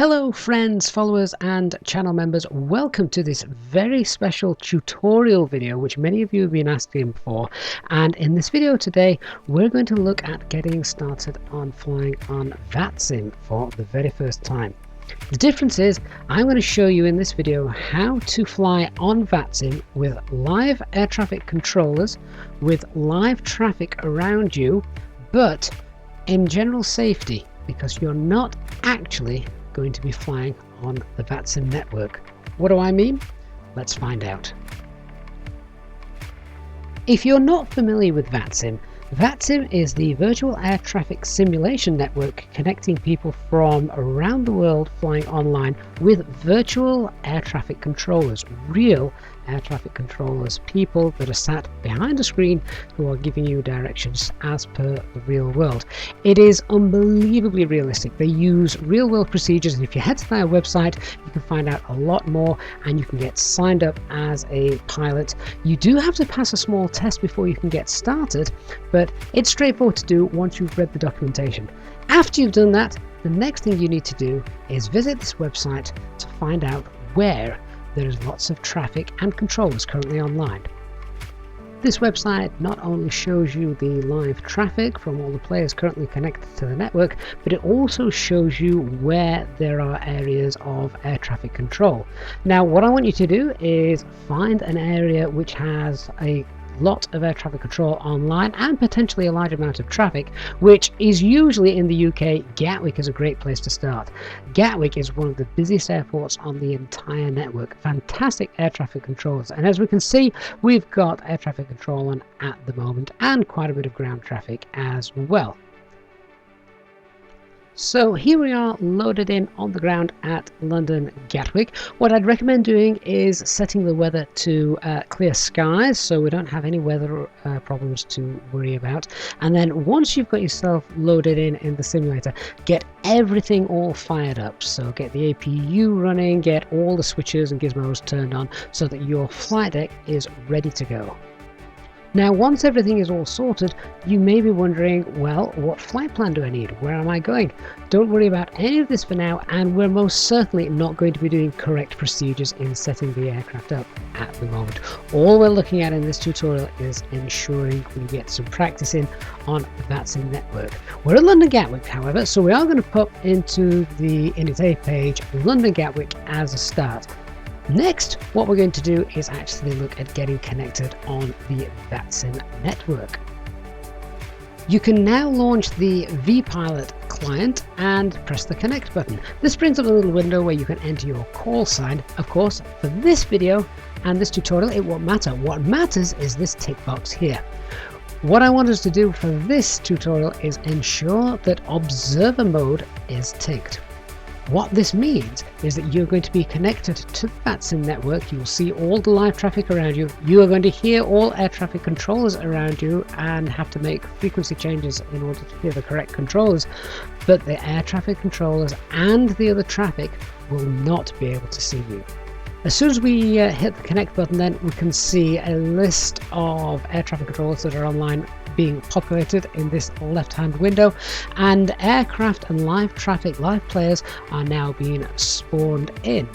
Hello friends, followers and channel members, welcome to this very special tutorial video which many of you have been asking for. And in this video today we're going to look at getting started on flying on Vatsim for the very first time. The difference is I'm going to show you in this video how to fly on Vatsim with live air traffic controllers, with live traffic around you, but in general safety, because you're not actually going to be flying on the Vatsim network. What do I mean? Let's find out. If you're not familiar with Vatsim, Vatsim is the virtual air traffic simulation network connecting people from around the world flying online with virtual air traffic controllers, real air traffic controllers, people that are sat behind a screen who are giving you directions as per the real world. It is unbelievably realistic. They use real world procedures, and if you head to their website you can find out a lot more and you can get signed up as a pilot. You do have to pass a small test before you can get started, but it's straightforward to do once you've read the documentation. After you've done that, the next thing you need to do is visit this website to find out where there is lots of traffic and controllers currently online. This website not only shows you the live traffic from all the players currently connected to the network, but it also shows you where there are areas of air traffic control. Now what I want you to do is find an area which has a lot of air traffic control online and potentially a large amount of traffic, which is usually in the UK. Gatwick is a great place to start. Gatwick is one of the busiest airports on the entire network. Fantastic air traffic controls, and as we can see, we've got air traffic control on at the moment and quite a bit of ground traffic as well. So here we are loaded in on the ground at London Gatwick. What I'd recommend doing is setting the weather to clear skies, so we don't have any weather problems to worry about. And then once you've got yourself loaded in the simulator, get everything all fired up. So get the APU running, get all the switches and gizmos turned on so that your flight deck is ready to go. Now once everything is all sorted, you may be wondering, well, what flight plan do I need? Where am I going? Don't worry about any of this for now, and we're most certainly not going to be doing correct procedures in setting the aircraft up at the moment. All we're looking at in this tutorial is ensuring we get some practice in on the Vatsim network. We're at London Gatwick, however, so we are going to pop into the Init page London Gatwick as a start. Next, what we're going to do is actually look at getting connected on the Vatsim network. You can now launch the vPilot client and press the connect button. This brings up a little window where you can enter your call sign. Of course, for this video and this tutorial, it won't matter. What matters is this tick box here. What I want us to do for this tutorial is ensure that observer mode is ticked. What this means is that you're going to be connected to the Vatsim network. You will see all the live traffic around you. You are going to hear all air traffic controllers around you and have to make frequency changes in order to hear the correct controllers. But the air traffic controllers and the other traffic will not be able to see you. As soon as we hit the connect button, then we can see a list of air traffic controllers that are online being populated in this left hand window, and aircraft and live traffic, live players are now being spawned in.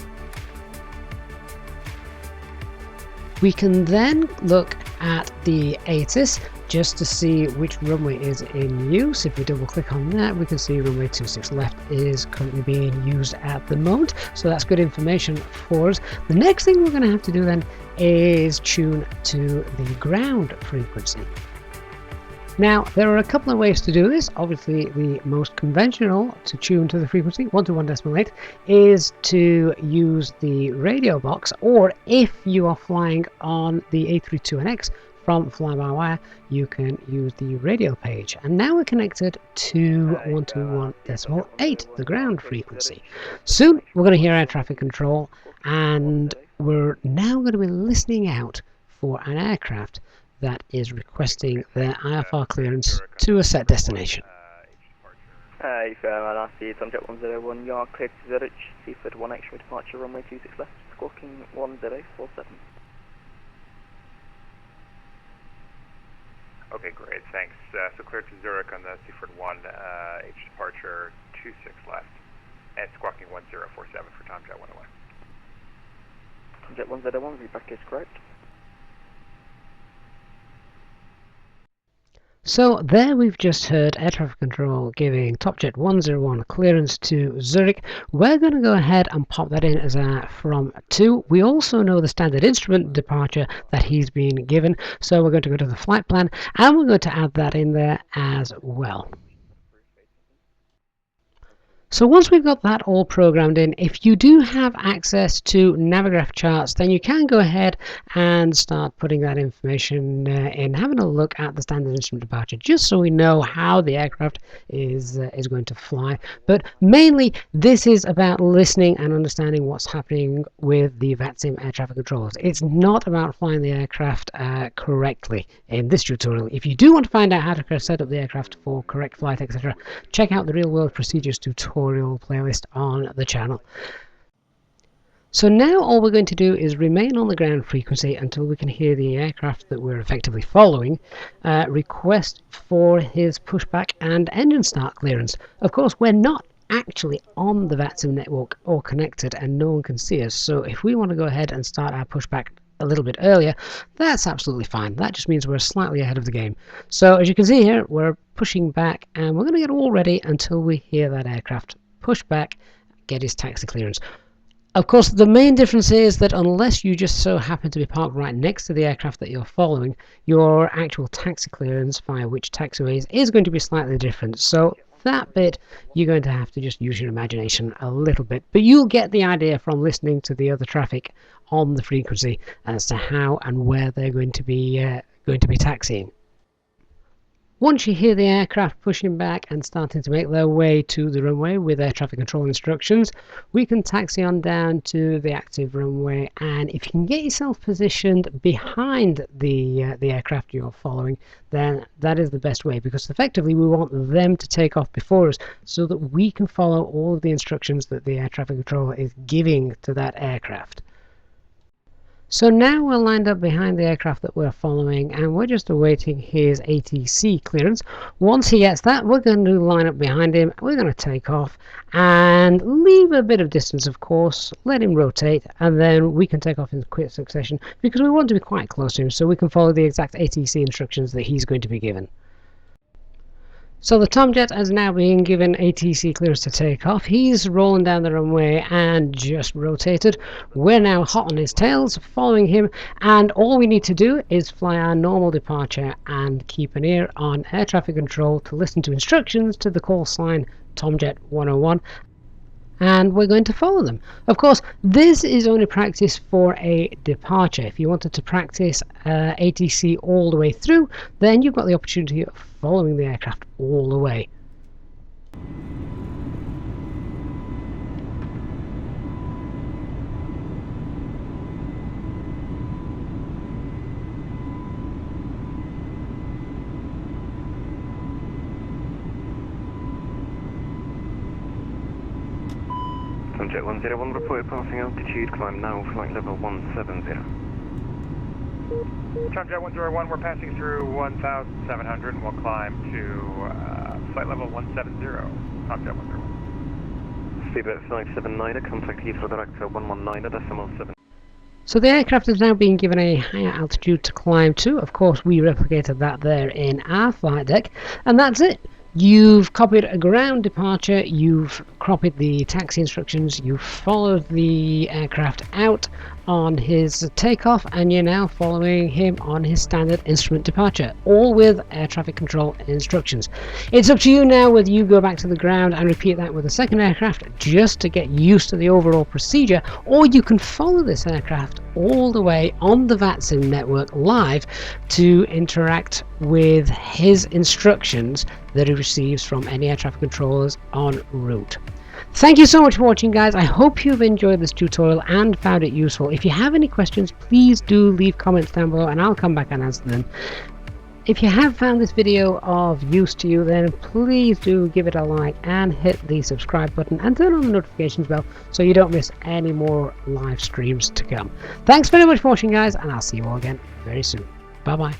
We can then look at the ATIS just to see which runway is in use. If we double click on that, we can see runway 26 left is currently being used at the moment, so that's good information for us. The next thing we're going to have to do then is tune to the ground frequency. Now there are a couple of ways to do this. Obviously the most conventional to tune to the frequency 121.8 is to use the radio box, or if you are flying on the A320X from fly-by-wire, you can use the radio page. And now we're connected to 121.8, the ground frequency. Soon we're going to hear air traffic control, and we're now going to be listening out for an aircraft that is requesting their IFR clearance to a set destination. Hey, fair, I see it's on jet 101, yard clear to Zurich, Seaford 1 extra departure, runway 26 left, squawking 1047. Okay, great, thanks. So clear to Zurich on the Seaford 1, H departure 26 left. and squawking 1047 for Tomjet 101. Tomjet 101, feedback is correct. So there we've just heard air traffic control giving Topjet 101 clearance to Zurich. We're going to go ahead and pop that in as a from 2. We also know the standard instrument departure that he's been given, so we're going to go to the flight plan and we're going to add that in there as well. So once we've got that all programmed in, if you do have access to Navigraph charts, then you can go ahead and start putting that information in, having a look at the standard instrument departure, just so we know how the aircraft is going to fly. But mainly, this is about listening and understanding what's happening with the Vatsim air traffic controllers. It's not about flying the aircraft correctly in this tutorial. If you do want to find out how to set up the aircraft for correct flight, etc., check out the Real World Procedures tutorial playlist on the channel. So now all we're going to do is remain on the ground frequency until we can hear the aircraft that we're effectively following request for his pushback and engine start clearance. Of course, we're not actually on the Vatsim network or connected and no one can see us, so if we want to go ahead and start our pushback a little bit earlier, that's absolutely fine. That just means we're slightly ahead of the game. So as you can see here, we're pushing back and we're going to get all ready until we hear that aircraft push back, get his taxi clearance. Of course, the main difference is that unless you just so happen to be parked right next to the aircraft that you're following, your actual taxi clearance via which taxiways is going to be slightly different. So that bit, you're going to have to just use your imagination a little bit, but you'll get the idea from listening to the other traffic on the frequency as to how and where they're going to be taxiing. Once you hear the aircraft pushing back and starting to make their way to the runway with air traffic control instructions, we can taxi on down to the active runway, and if you can get yourself positioned behind the aircraft you're following, then that is the best way, because effectively we want them to take off before us so that we can follow all of the instructions that the air traffic controller is giving to that aircraft. So now we're lined up behind the aircraft that we're following and we're just awaiting his ATC clearance. Once he gets that, we're going to line up behind him, we're going to take off and leave a bit of distance, of course, let him rotate, and then we can take off in quick succession because we want to be quite close to him so we can follow the exact ATC instructions that he's going to be given. So the Tomjet has now been given ATC clearance to take off. He's rolling down the runway and just rotated. We're now hot on his tails, following him, and all we need to do is fly our normal departure and keep an ear on air traffic control to listen to instructions to the call sign Tomjet 101. And we're going to follow them. Of course, this is only practice for a departure. If you wanted to practice ATC all the way through, then you've got the opportunity of following the aircraft all the way. Tomjet 101 reported passing altitude, climb now, flight level 170. Tomjet 101, we're passing through 1,700 and we'll climb to flight level 170. Tomjet 101. Speedbird 579, contact Heathrow Director 119.7. So the aircraft is now being given a higher altitude to climb to. Of course, we replicated that there in our flight deck, and that's it. You've copied a ground departure, you've copied the taxi instructions, you've followed the aircraft out on his takeoff, and you're now following him on his standard instrument departure, all with air traffic control instructions. It's up to you now whether you go back to the ground and repeat that with a second aircraft just to get used to the overall procedure, or you can follow this aircraft all the way on the Vatsim network live to interact with his instructions that he receives from any air traffic controllers en route. Thank you so much for watching, guys. I hope you've enjoyed this tutorial and found it useful. If you have any questions, please do leave comments down below and I'll come back and answer them. If you have found this video of use to you, then please do give it a like and hit the subscribe button and turn on the notifications bell so you don't miss any more live streams to come. Thanks very much for watching, guys, and I'll see you all again very soon. Bye bye.